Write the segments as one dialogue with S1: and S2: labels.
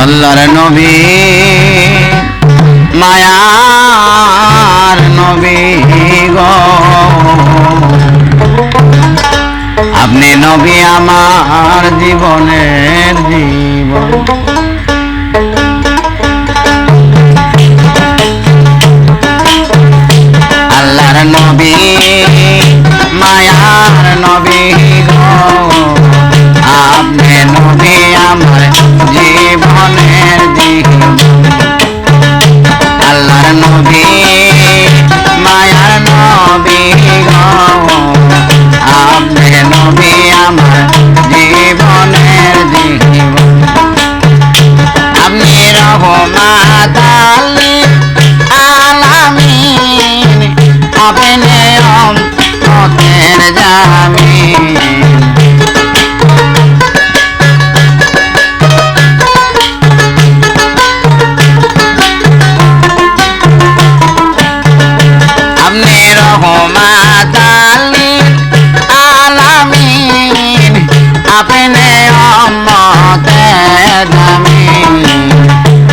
S1: আল্লাহর নবী মায়ার নবী গো আপনি নবী আমার জীবনের জীবন আল্লাহর নবী মায়ার নবী গো আপনি নবী আমার জীবনের জীবন আল্লাহর নবী মায়ার নবী গো আপনি নবী আমার জীবনের জীবন আপনি রহমত আলামিন আপনি উম্মতের জামিন আপনি রহমত আলামিন আপনি উম্মতের জামিন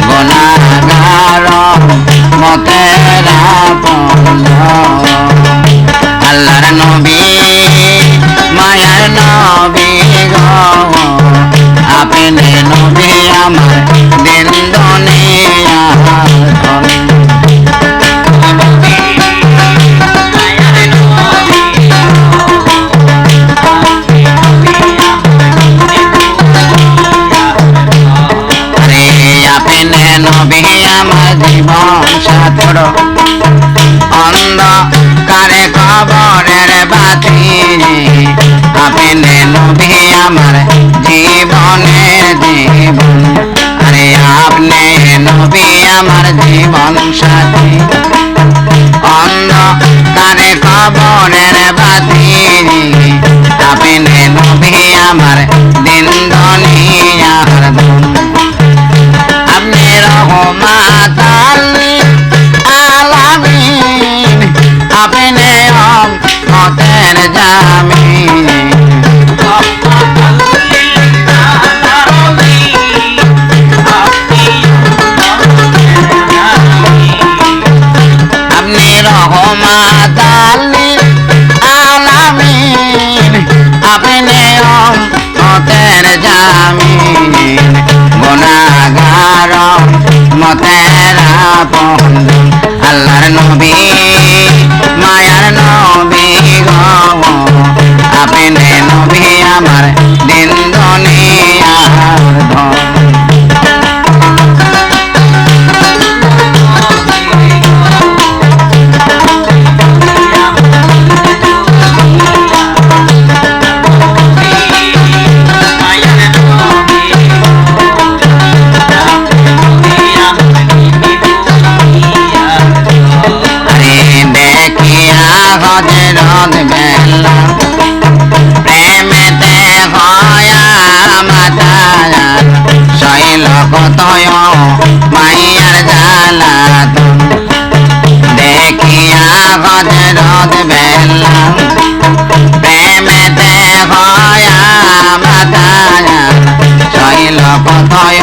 S1: গুনাহগার উম্মতের আপন আল্লাহর নবী মায়ার নবী গো আপনি নবী আমার দিন দুনিয়ার ধন নবী আমার জীবন সাথর অন্ধকারে কবরের বাতি আপনি নবী আমার জীবনের জীবন আরে আপনি নবী আমার জীবন সাথী অন্ধকারে কবরের বাতি আপনি নবী আমার দিন দুনিয়ার ধন আপনি রহমত আলামিন আপনি উম্মতের জামিন আপনি রহমত আলামিন আপনি উম্মতের জামিন গুনাহগার উম্মতের আপন আল্লাহর নবী মায়ার নবী গো আপনি নবী আমার দিন দুনিয়ার ধন হযরত বেলা প্রেমেতে হয়া মাতায়া শৈল কতয় মাইয়ার জালাতন দেখিয়া হযরত বেলা প্রেমেতে হয়া মাতায়া শৈল কতয়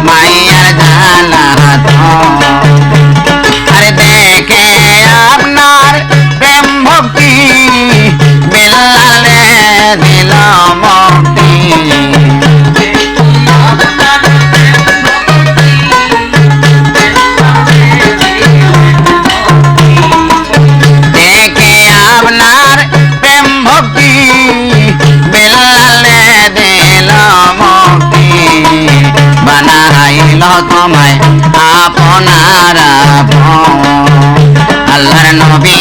S1: মাইয়ার জালাতন আরে দেখে আপনার প্রেম ভক্তি বেলালে দিল মুক্তি দেখে আপনার প্রেম ভক্তি বেলালে দিল মুক্তি বানাইল তোমায় আপনার আপন আল্লাহর নবী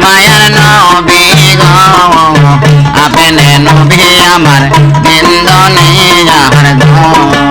S1: মায়ার নবী গো আপনি নবী আমার দিন দুনিয়ার ধন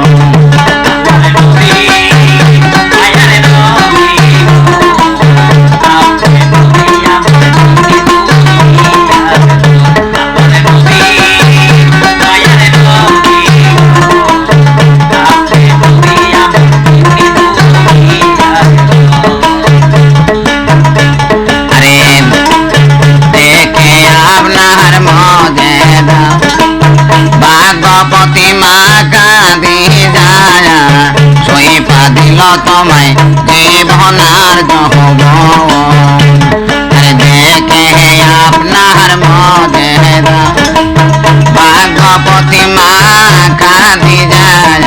S1: তোমায় জীবনার যৌবন আরে দেখে আপনার মজেদা ভাগ্যপতি মা কাঁদি যায়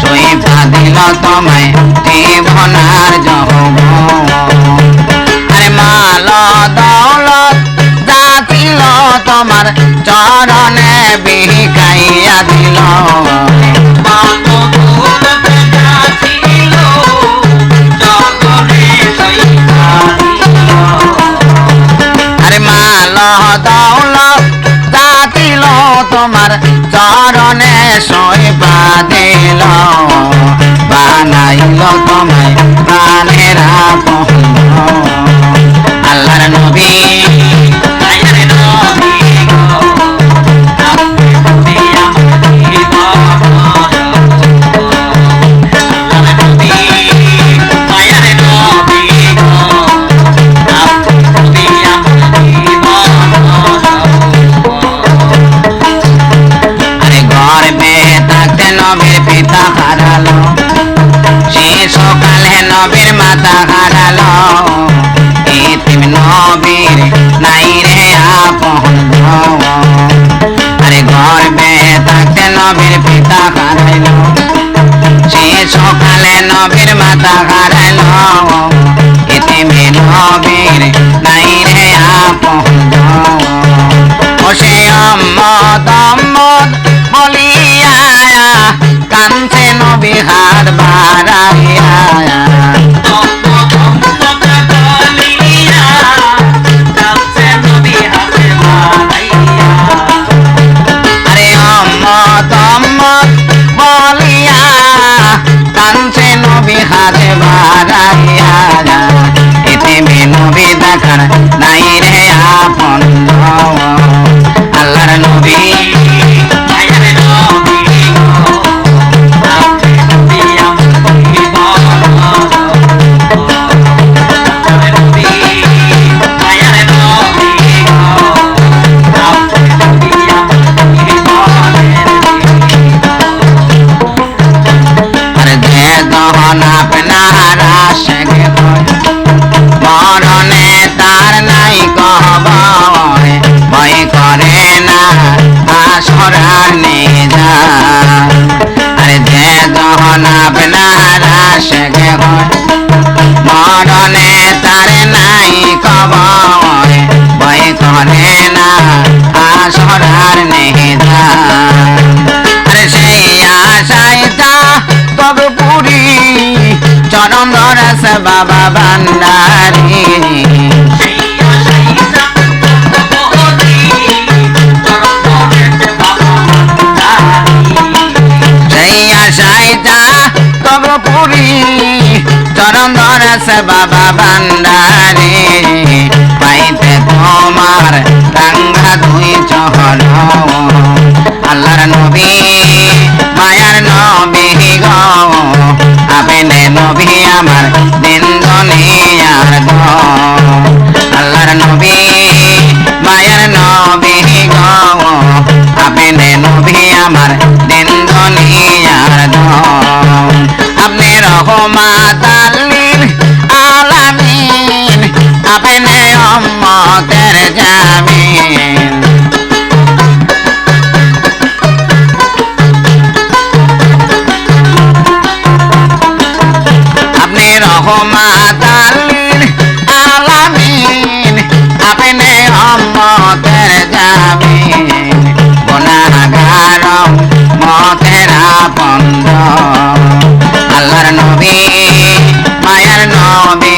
S1: সইফা দিল তোমায় জীবনার যৌবন আরে মাল দৌলত যা ছিল তোমার চরণে বিকাইয়া দিল আরে মাল দৌলত যা ছিল তোমার চরণে সইফা দিল বানাইল তোমায় প্রাণের আপন আল্লাহর নবী মায়ার নবী গো আপনি নবী আমার জীবন আল্লাহর নবী মায়ার নবী গো আপনি নবী আমার জীবন আরে গর্বে থাকতে নবীর পিতা হারালো শিশুকালে নবীর মাতা হারালো এতিম নবীর নাই রে আপন আরে গর্বে থাকতে নবীর পিতা হারাইলো শিশুকালে নবীর মাতা হারাইলো এতিম নবীর নাই রে আপন ও সে আম্মদ আম্মদ বলিয়া কাঁদছে নবী হাত বাড়াইয়া আরে আম্মদ আম্মদ বলিয়া কাঁদছে নবী হাত বাড়াইয়া এতে নবী দেখার নাই রে আপন আল্লাহর নবী মায়ার নবী গো আপনি নবী আমার জীবন আল্লাহর নবী মায়ার নবী গো আপনি নবী আমার জীবনের আরে যে দহন আপনার আশেক মরণে তার নাই কবয় ভয় করে না আসরার নিজাম আরে যে যখন আপনার আশেক হয় মরণে তার নাই কবয় ভয় করে না আসরার নিজাম আরে সেই আশায় তা তবে পুরী চরণ ধরেছে বাবা ভান্ডারী সেই আশায় তা তবে পুরী চরণ ধরেছে বাবা ভান্ডারী পাইতে তোমার রাঙ্গা দুই চহল আল্লাহর নবী মায়ার নবী গো আপনি নবী আমার দিন দুনিয়ার গো আল্লাহর নবী মায়ার নবী গো আপনি নবী আমার দিন দুনিয়ার গো আপনি রহমাত লিল আলামিন আপনি উম্মতের জামিন আপনি রহমাত লিল আলামিন আপনি উম্মতের জামিন গুনাহগার উম্মতের আপন আল্লাহর নবী মায়ার নবী